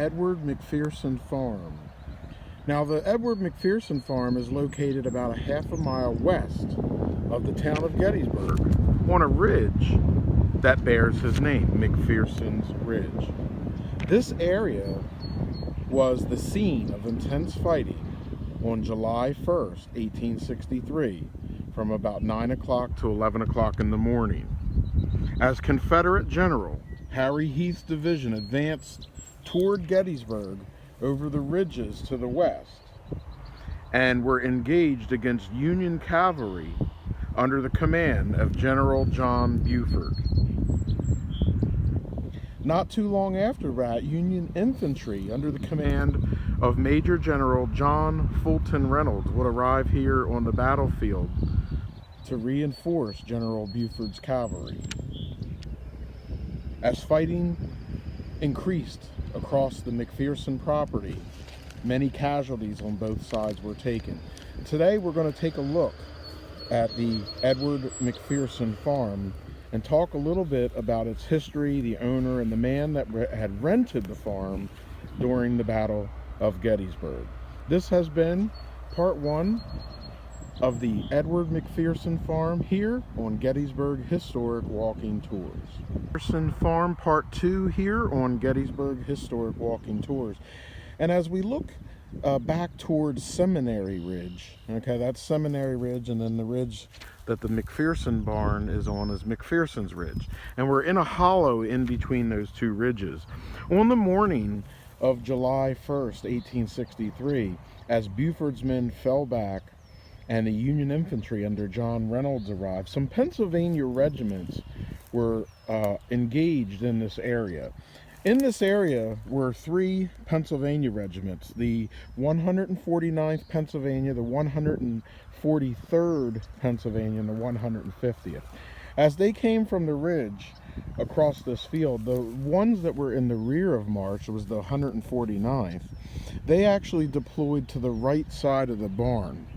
Edward McPherson Farm. Now, the Edward McPherson Farm is located about a half a mile west of the town of Gettysburg on a ridge that bears his name, McPherson's Ridge. This area was the scene of intense fighting on July 1st, 1863, from about 9 o'clock to 11 o'clock in the morning, as Confederate General Harry Heath's division advanced toward Gettysburg over the ridges to the west and were engaged against Union cavalry under the command of General John Buford. Not too long after that, Union infantry under the command of Major General John Fulton Reynolds would arrive here on the battlefield to reinforce General Buford's cavalry. As fighting increased across the McPherson property, many casualties on both sides were taken. Today we're going to take a look at the Edward McPherson Farm and talk a little bit about its history, the owner, and the man that had rented the farm during the Battle of Gettysburg. This has been part one of the Edward McPherson Farm here on Gettysburg Historic Walking Tours. McPherson Farm part 2 here on Gettysburg Historic Walking Tours. And as we look back towards Seminary Ridge, okay, that's Seminary Ridge, and then the ridge that the McPherson barn is on is McPherson's Ridge. And we're in a hollow in between those two ridges. On the morning of July 1st, 1863, as Buford's men fell back and the Union infantry under John Reynolds arrived, some Pennsylvania regiments were engaged in this area. In this area were 3 Pennsylvania regiments, the 149th Pennsylvania, the 143rd Pennsylvania, and the 150th. As they came from the ridge across this field, the ones that were in the rear of march, was the 149th, they actually deployed to the right side of the barn.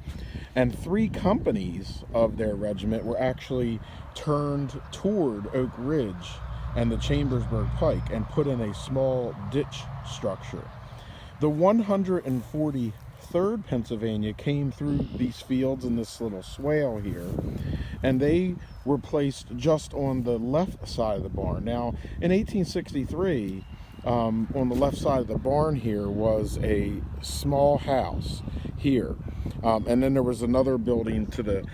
And 3 companies of their regiment were actually turned toward Oak Ridge and the Chambersburg Pike and put in a small ditch structure. The 143rd Pennsylvania came through these fields in this little swale here, and they were placed just on the left side of the barn. Now, in 1863, on the left side of the barn here was a small house here, and then there was another building to the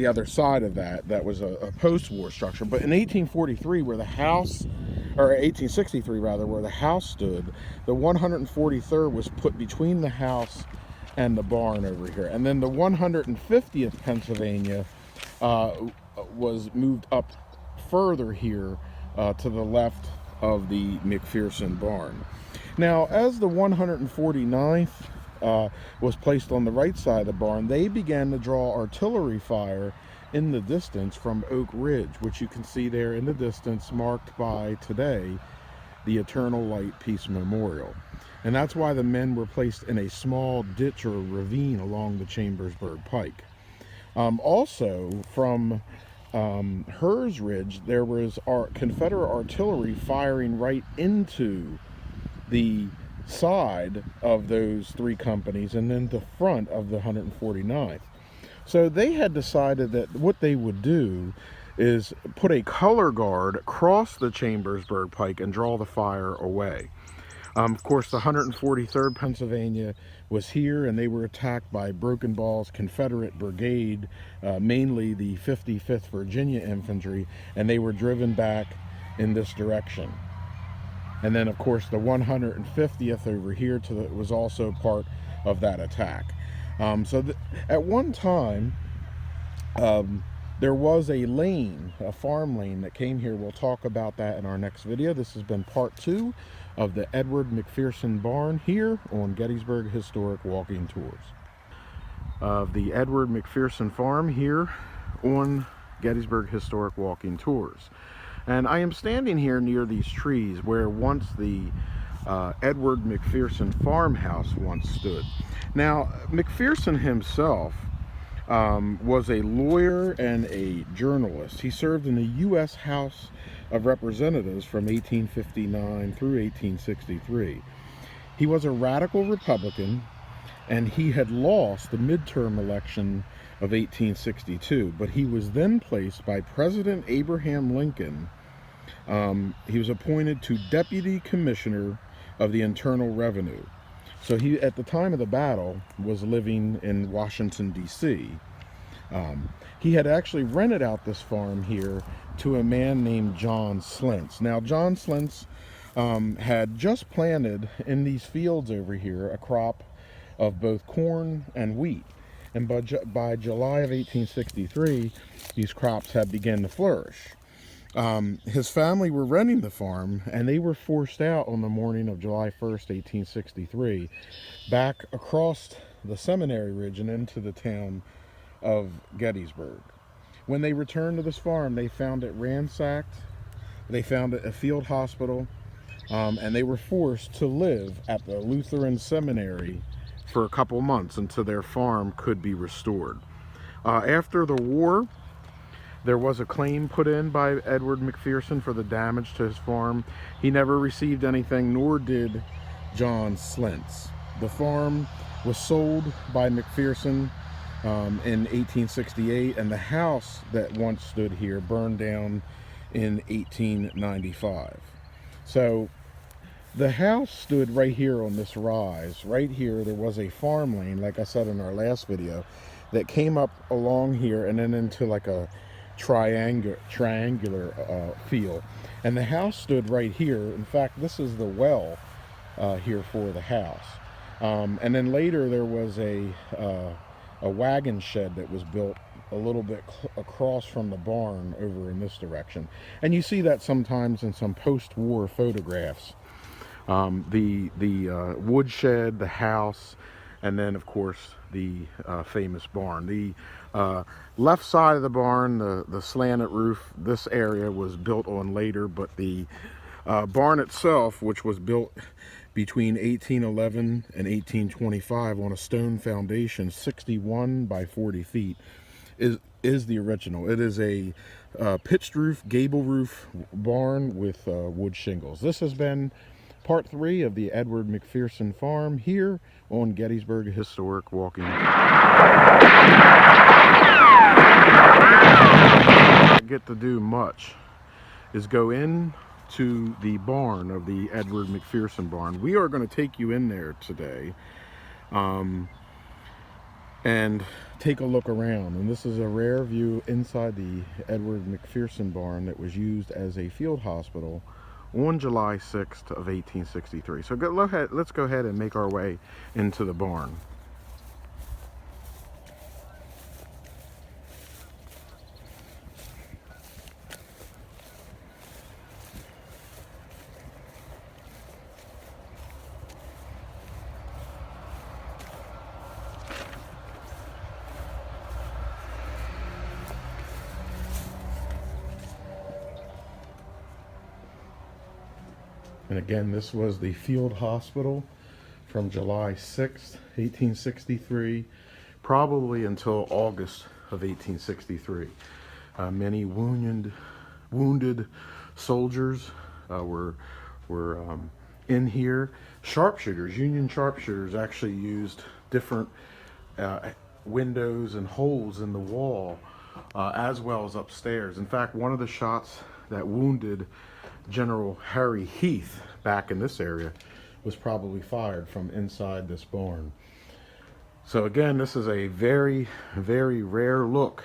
other side of that was a post-war structure. But in 1843, where the house, or 1863 rather, where the house stood, the 143rd was put between the house and the barn over here. And then the 150th Pennsylvania was moved up further here to the left of the McPherson barn. Now, as the 149th was placed on the right side of the barn, they began to draw artillery fire in the distance from Oak Ridge, which you can see there in the distance, marked by today the Eternal Light Peace Memorial. And that's why the men were placed in a small ditch or ravine along the Chambersburg Pike. Also, from Hers Ridge, there was Confederate artillery firing right into the side of those 3 companies and then the front of the 149th. So they had decided that what they would do is put a color guard across the Chambersburg Pike and draw the fire away. Of course, the 143rd Pennsylvania was here, and they were attacked by Broken Ball's Confederate brigade, mainly the 55th Virginia Infantry, and they were driven back in this direction. And then, of course, the 150th over here was also part of that attack. At one time, there was a lane, a farm lane that came here. We'll talk about that in our next video. This has been part 2 of the Edward McPherson Barn here on Gettysburg Historic Walking Tours. Of the Edward McPherson Farm here on Gettysburg Historic Walking Tours. And I am standing here near these trees where once the Edward McPherson farmhouse once stood. Now, McPherson himself was a lawyer and a journalist. He served in the U.S. House of Representatives from 1859 through 1863. He was a radical Republican, and he had lost the midterm election of 1862, but he was then placed by President Abraham Lincoln. He was appointed to Deputy Commissioner of the Internal Revenue. So he, at the time of the battle, was living in Washington, D.C. He had actually rented out this farm here to a man named John Slentz. Now, John Slentz had just planted in these fields over here a crop of both corn and wheat. And by July of 1863, these crops had begun to flourish. His family were renting the farm, and they were forced out on the morning of July 1st, 1863, back across the Seminary Ridge and into the town of Gettysburg. When they returned to this farm, they found it ransacked. They found it a field hospital, and they were forced to live at the Lutheran Seminary for a couple months until their farm could be restored. After the war, there was a claim put in by Edward McPherson for the damage to his farm. He never received anything, nor did John Slentz. The farm was sold by McPherson in 1868, and the house that once stood here burned down in 1895. So the house stood right here on this rise. Right here there was a farm lane, like I said in our last video, that came up along here and then into like a triangular field. And the house stood right here. In fact, this is the well here for the house. And then later there was a wagon shed that was built a little bit across from the barn over in this direction. And you see that sometimes in some post-war photographs. The woodshed, the house, and then of course the famous barn. The left side of the barn, the slanted roof, this area was built on later, but the barn itself, which was built between 1811 and 1825 on a stone foundation 61 by 40 feet, is the original. It is a pitched roof, gable roof barn with wood shingles. This has been part 3 of the Edward McPherson Farm here on Gettysburg Historic Walking. I get to do much is go in to the barn of the Edward McPherson barn. We are going to take you in there today and take a look around. And this is a rare view inside the Edward McPherson barn that was used as a field hospital on July 6th of 1863. So let's go ahead and make our way into the barn. And again, this was the field hospital from July 6th, 1863, probably until August of 1863. Many wounded soldiers were in here. Sharpshooters, Union sharpshooters, actually used different windows and holes in the wall, as well as upstairs. In fact, one of the shots that wounded General Harry Heath back in this area was probably fired from inside this barn. So again, this is a very, very rare look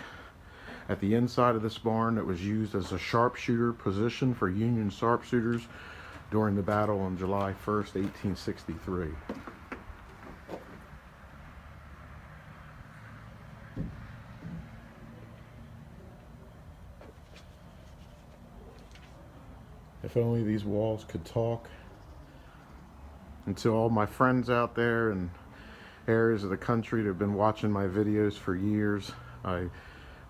at the inside of this barn that was used as a sharpshooter position for Union sharpshooters during the battle on July 1st, 1863. If only these walls could talk. And to all my friends out there in areas of the country that have been watching my videos for years, I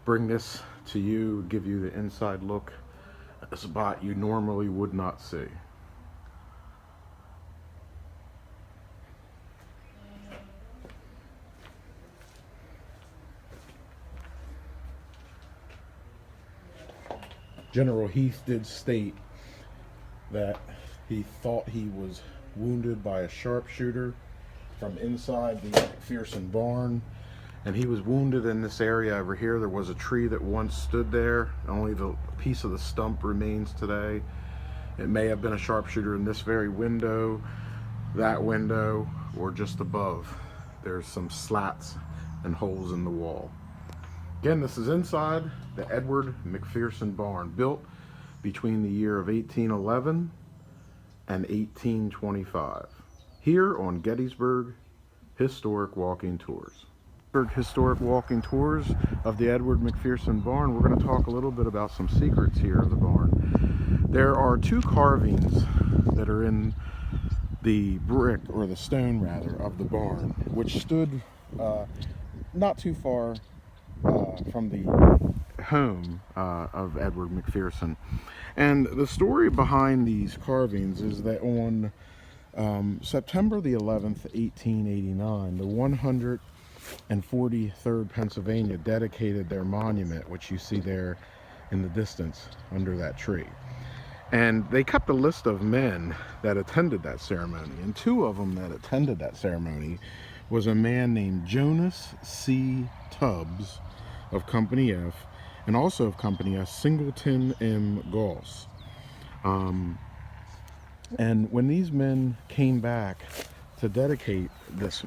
bring this to you, give you the inside look at a spot you normally would not see. General Heath did state that he thought he was wounded by a sharpshooter from inside the McPherson barn, and he was wounded in this area over here. There was a tree that once stood there. Only the piece of the stump remains today. It may have been a sharpshooter in this very window, that window, or just above. There's some slats and holes in the wall. Again, this is inside the Edward McPherson barn, built between the year of 1811 and 1825, here on Gettysburg Historic Walking Tours. Historic walking tours of the Edward McPherson barn. We're going to talk a little bit about some secrets here of the barn. There are two carvings that are in the brick, or the stone rather, of the barn, which stood not too far from the home of Edward McPherson. And the story behind these carvings is that on September the 11th, 1889, the 143rd Pennsylvania dedicated their monument, which you see there in the distance under that tree. And they kept a list of men that attended that ceremony, and two of them that attended that ceremony was a man named Jonas C. Tubbs of Company F, and also of Company S, Singleton M. Goss. And when these men came back to dedicate this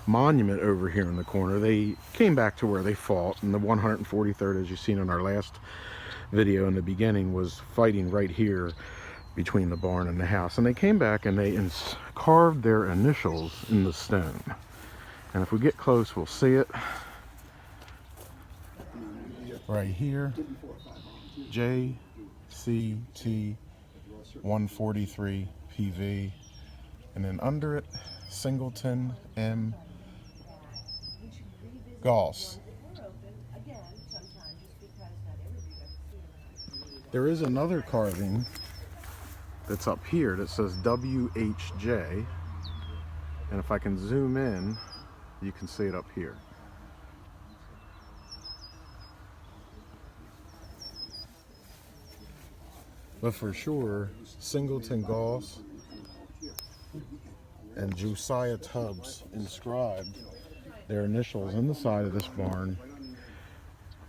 monument over here in the corner, they came back to where they fought, and the 143rd, as you've seen in our last video in the beginning, was fighting right here between the barn and the house. And they came back and they carved their initials in the stone. And if we get close, we'll see it right here. JCT 143 PV, and then under it, Singleton M. Goss. There is another carving that's up here that says WHJ, and if I can zoom in, you can see it up here. But for sure, Singleton Goss and Josiah Tubbs inscribed their initials in the side of this barn,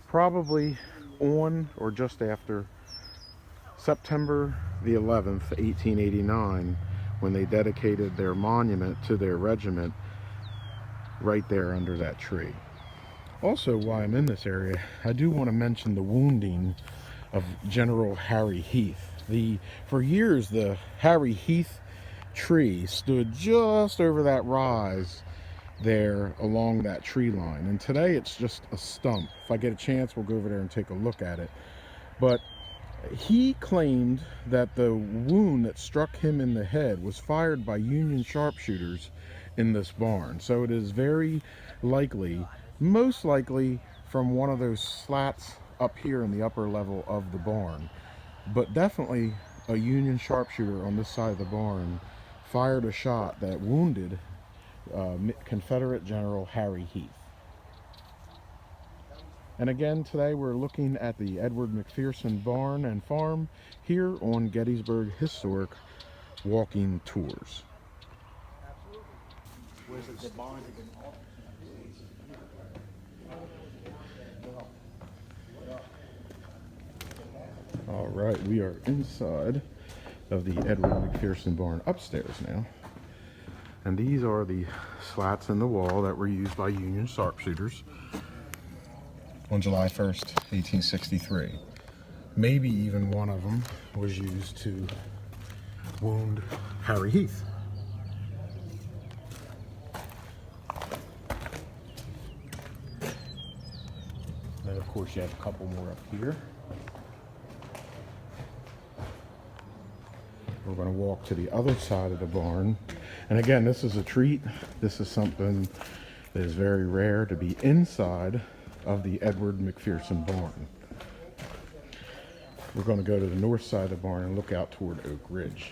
probably on or just after September the 11th, 1889, when they dedicated their monument to their regiment right there under that tree. Also, while I'm in this area, I do want to mention the wounding of General Harry Heath. For years, the Harry Heath tree stood just over that rise there along that tree line, and today it's just a stump. If I get a chance, we'll go over there and take a look at it. But he claimed that the wound that struck him in the head was fired by Union sharpshooters in this barn. So it is very likely, most likely, from one of those slats up here in the upper level of the barn. But definitely a Union sharpshooter on this side of the barn fired a shot that wounded Confederate General Harry Heath. And again, today we're looking at the Edward McPherson barn and farm here on Gettysburg Historic Walking Tours. All right, we are inside of the Edward McPherson barn upstairs now. And these are the slats in the wall that were used by Union sharpshooters on July 1st, 1863. Maybe even one of them was used to wound Harry Heath. Then of course you have a couple more up here. We're going to walk to the other side of the barn. And again, this is a treat. This is something that is very rare to be inside of the Edward McPherson barn. We're going to go to the north side of the barn and look out toward Oak Ridge.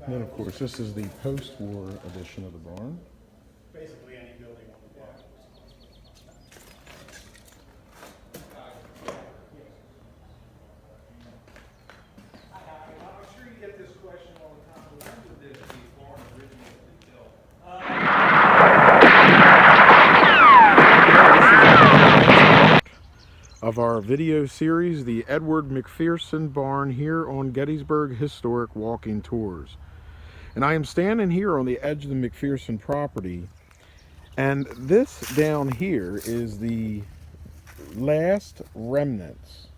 And then, of course, this is the post-war edition of the barn. Basically any building on the block. I'm sure you get this question all the time. When did this barn originally built? Of our video series, the Edward McPherson Barn, here on Gettysburg Historic Walking Tours. And I am standing here on the edge of the McPherson property, and this down here is the last remnants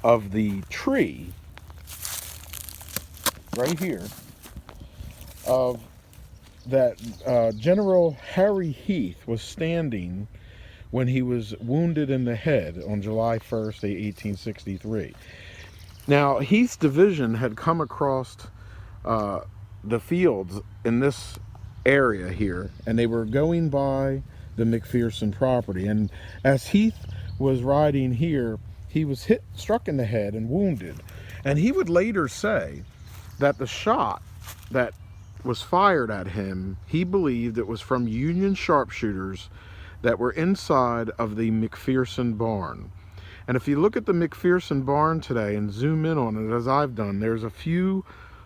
of the tree right here of that General Harry Heath was standing when he was wounded in the head on July 1st, 1863. Now, Heath's division had come across the fields in this area here, and they were going by the McPherson property. And as Heath was riding here, he was struck in the head and wounded. And he would later say that the shot that was fired at him, he believed it was from Union sharpshooters that were inside of the McPherson barn. And if you look at the McPherson barn today and zoom in on it, as I've done, there's a few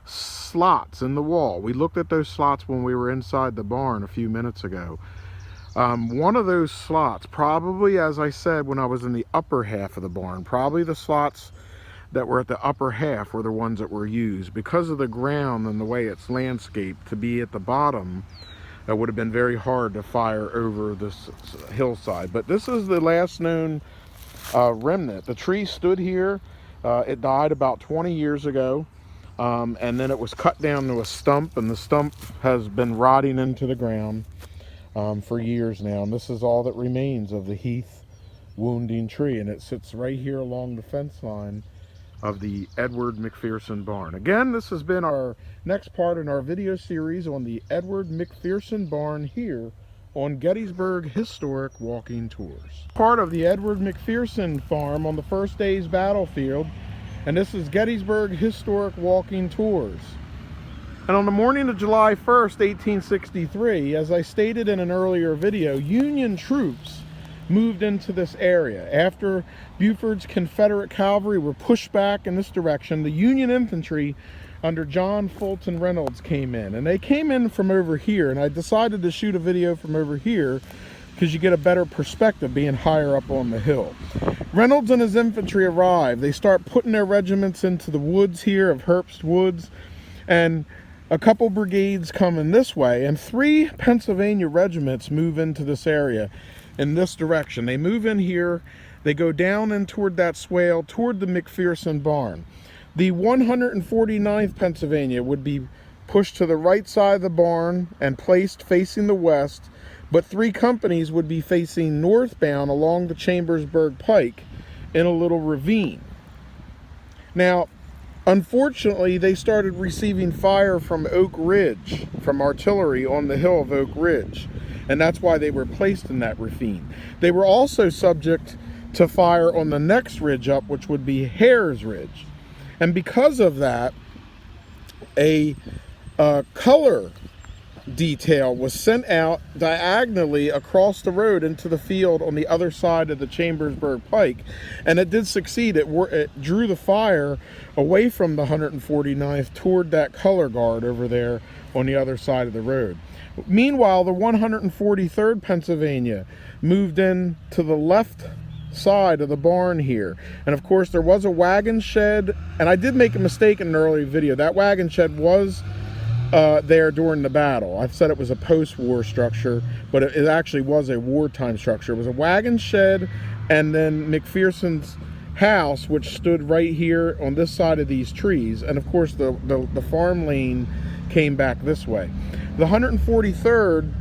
slots in the wall. We looked at those slots when we were inside the barn a few minutes ago. One of those slots, probably, as I said, when I was in the upper half of the barn, probably the slots that were at the upper half were the ones that were used. Because of the ground and the way it's landscaped, to be at the bottom, it would have been very hard to fire over this hillside. But this is the last known remnant. The tree stood here. It died about 20 years ago. And then it was cut down to a stump, and the stump has been rotting into the ground for years now. And this is all that remains of the Heath wounding tree, and it sits right here along the fence line of the Edward McPherson barn. Again, this has been our next part in our video series on the Edward McPherson barn here on Gettysburg Historic Walking Tours. Part of the Edward McPherson farm on the first day's battlefield, and this is Gettysburg Historic Walking Tours. And on the morning of July 1st, 1863, as I stated in an earlier video, Union troops moved into this area. After Buford's Confederate cavalry were pushed back in this direction, the Union infantry under John Fulton Reynolds came in. And they came in from over here, and I decided to shoot a video from over here because you get a better perspective being higher up on the hill. Reynolds and his infantry arrive. They start putting their regiments into the woods here of Herbst Woods, and a couple brigades come in this way, and 3 Pennsylvania regiments move into this area in this direction. They move in here, they go down in toward that swale, toward the McPherson barn. The 149th Pennsylvania would be pushed to the right side of the barn and placed facing the west, but 3 companies would be facing northbound along the Chambersburg Pike in a little ravine. Now, unfortunately, they started receiving fire from Oak Ridge, from artillery on the hill of Oak Ridge, and that's why they were placed in that ravine. They were also subject to fire on the next ridge up, which would be Hare's Ridge. And because of that, a color detail was sent out diagonally across the road into the field on the other side of the Chambersburg Pike, and it did succeed. It drew the fire away from the 149th toward that color guard over there on the other side of the road. Meanwhile, the 143rd Pennsylvania moved in to the left side of the barn here, and of course there was a wagon shed, and I did make a mistake in an earlier video. That wagon shed was there during the battle. I've said it was a post-war structure, but it actually was a wartime structure. It was a wagon shed, and then McPherson's house, which stood right here on this side of these trees, and of course the farm lane came back this way. The 143rd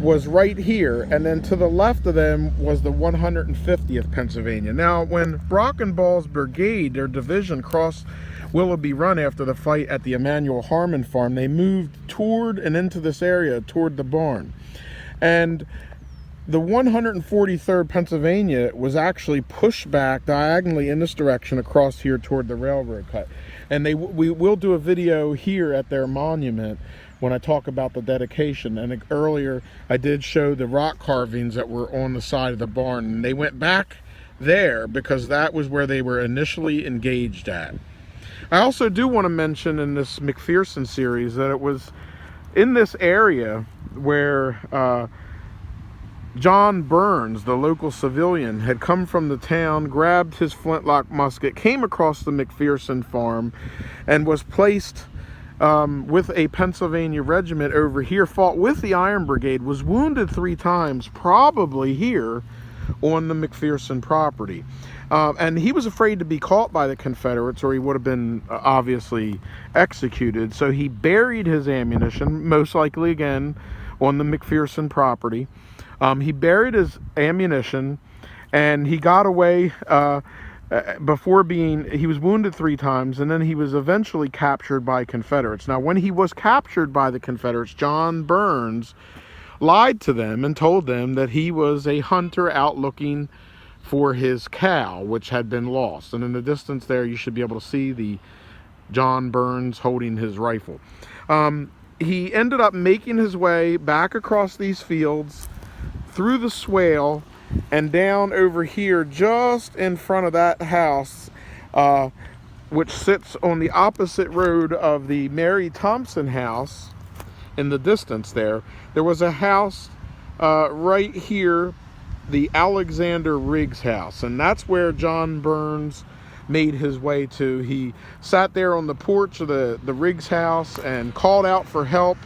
was right here, and then to the left of them was the 150th Pennsylvania. Now, when Brockenball's brigade, their division, crossed Willoughby Run after the fight at the Emanuel Harmon farm, they moved toward and into this area toward the barn. And the 143rd Pennsylvania was actually pushed back diagonally in this direction across here toward the railroad cut. And we will do a video here at their monument when I talk about the dedication. And earlier I did show the rock carvings that were on the side of the barn, and they went back there because that was where they were initially engaged at. I also do want to mention in this McPherson series that it was in this area where John Burns, the local civilian, had come from the town, grabbed his flintlock musket, came across the McPherson farm, and was placed with a Pennsylvania regiment over here, fought with the Iron Brigade, was wounded 3 times, probably here on the McPherson property. And he was afraid to be caught by the Confederates, or he would have been obviously executed. So he buried his ammunition, most likely again on the McPherson property. He buried his ammunition, and he got away he was wounded 3 times, and then he was eventually captured by Confederates. Now, when he was captured by the Confederates, John Burns lied to them and told them that he was a hunter out looking for his cow, which had been lost. And in the distance there, you should be able to see the John Burns holding his rifle. He ended up making his way back across these fields, through the swale, and down over here just in front of that house, which sits on the opposite road of the Mary Thompson house. In the distance there was a house right here, the Alexander Riggs house, and that's where John Burns made his way to. He sat there on the porch of the Riggs house and called out for help.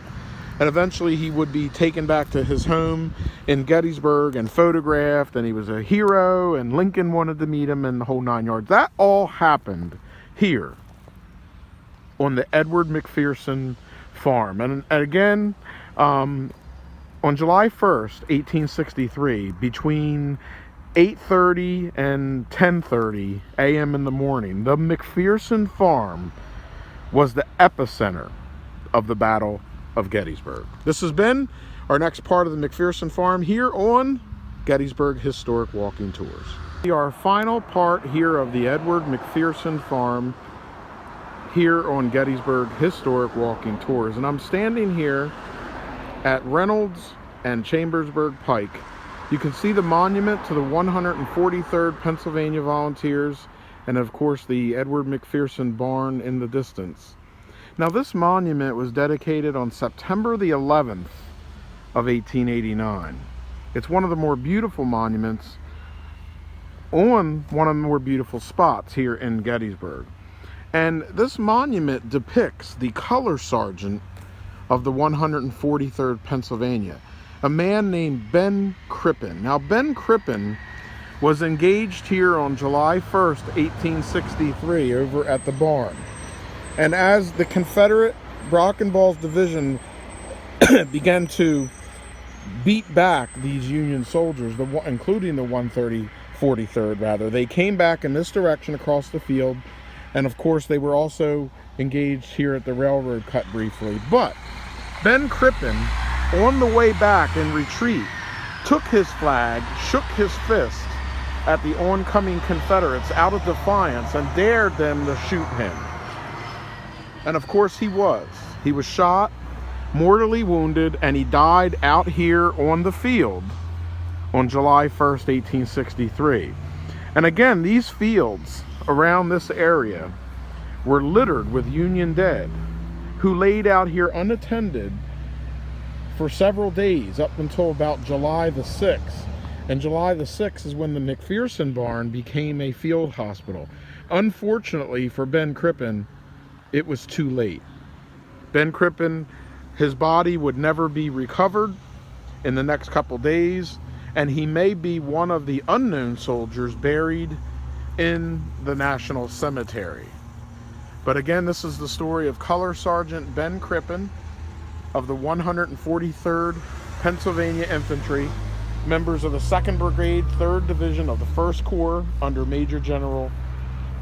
And eventually he would be taken back to his home in Gettysburg and photographed, and he was a hero, and Lincoln wanted to meet him, and the whole 9 yards. That all happened here on the Edward McPherson Farm. And again, on July 1st, 1863, between 8:30 and 10:30 a.m. in the morning, the McPherson Farm was the epicenter of the Battle of Gettysburg. This has been our next part of the McPherson Farm here on Gettysburg Historic Walking Tours. Our final part here of the Edward McPherson Farm here on Gettysburg Historic Walking Tours. And I'm standing here at Reynolds and Chambersburg Pike. You can see the monument to the 143rd Pennsylvania Volunteers, and of course the Edward McPherson barn in the distance. Now, this monument was dedicated on September the 11th of 1889. It's one of the more beautiful monuments on one of the more beautiful spots here in Gettysburg. And this monument depicts the color sergeant of the 143rd Pennsylvania, a man named Ben Crippen. Now, Ben Crippen was engaged here on July 1st, 1863, over at the barn. And as the Confederate Brockenball's division began to beat back these Union soldiers, including the 143rd rather, they came back in this direction across the field. And of course, they were also engaged here at the railroad cut briefly. But Ben Crippen, on the way back in retreat, took his flag, shook his fist at the oncoming Confederates out of defiance, and dared them to shoot him. And of course he was. He was shot, mortally wounded, and he died out here on the field on July 1st, 1863. And again, these fields around this area were littered with Union dead who laid out here unattended for several days up until about July the 6th. And July the 6th is when the McPherson barn became a field hospital. Unfortunately for Ben Crippen, it was too late. Ben Crippen, his body would never be recovered in the next couple days, and he may be one of the unknown soldiers buried in the National Cemetery. But again, this is the story of Color Sergeant Ben Crippen of the 143rd Pennsylvania Infantry, members of the 2nd Brigade, 3rd Division of the 1st Corps under Major General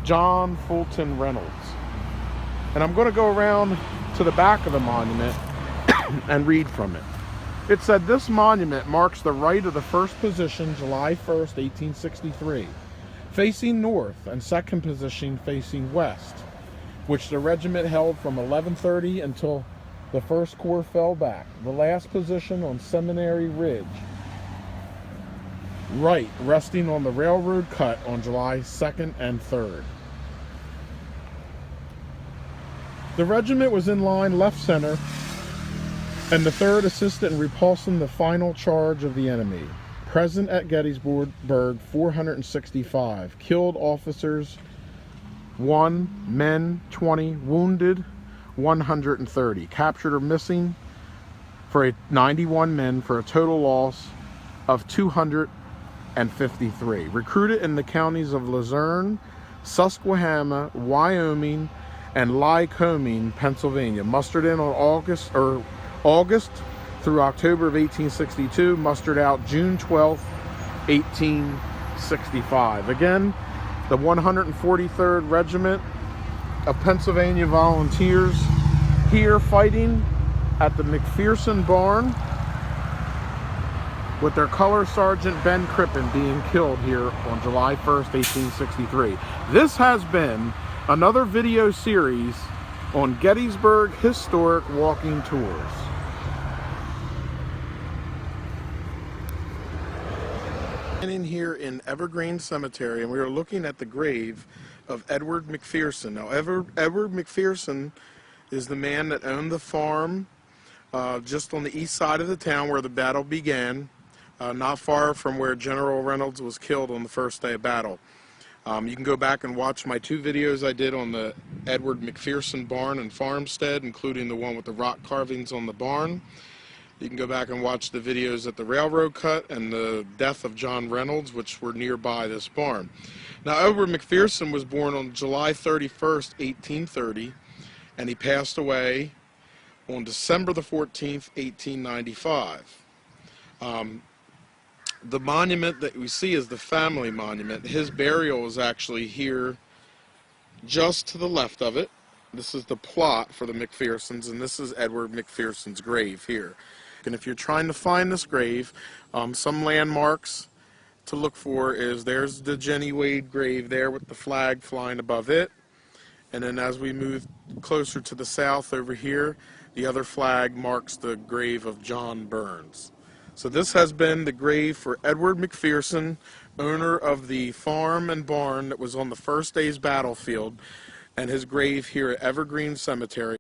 John Fulton Reynolds. And I'm going to go around to the back of the monument and read from it. It said this monument marks the right of the first position, July 1st, 1863, facing north, and second position facing west, which the regiment held from 11:30 until the First Corps fell back. The last position on Seminary Ridge, right, resting on the railroad cut on July 2nd and 3rd. The regiment was in line left center, and the 3rd assisted in repulsing the final charge of the enemy. Present at Gettysburg, 465. Killed officers 1, men 20, wounded 130. Captured or missing 91 men for a total loss of 253. Recruited in the counties of Luzerne, Susquehanna, Wyoming, and Lycoming, Pennsylvania. Mustered in on August through October of 1862, mustered out June 12th, 1865. Again, the 143rd Regiment of Pennsylvania Volunteers here fighting at the McPherson Barn, with their color sergeant Ben Crippen being killed here on July 1st, 1863. This has been another video series on Gettysburg Historic Walking Tours. In here in Evergreen Cemetery, and we are looking at the grave of Edward McPherson. Now, Edward McPherson is the man that owned the farm just on the east side of the town where the battle began, not far from where General Reynolds was killed on the first day of battle. You can go back and watch my 2 videos I did on the Edward McPherson barn and farmstead, including the one with the rock carvings on the barn. You can go back and watch the videos at the railroad cut and the death of John Reynolds, which were nearby this barn. Now, Edward McPherson was born on July 31st, 1830, and he passed away on December the 14th, 1895. The monument that we see is the family monument. His burial is actually here just to the left of it. This is the plot for the McPhersons, and this is Edward McPherson's grave here. And if you're trying to find this grave, some landmarks to look for is there's the Jenny Wade grave there with the flag flying above it. And then as we move closer to the south over here, the other flag marks the grave of John Burns. So this has been the grave for Edward McPherson, owner of the farm and barn that was on the first day's battlefield, and his grave here at Evergreen Cemetery.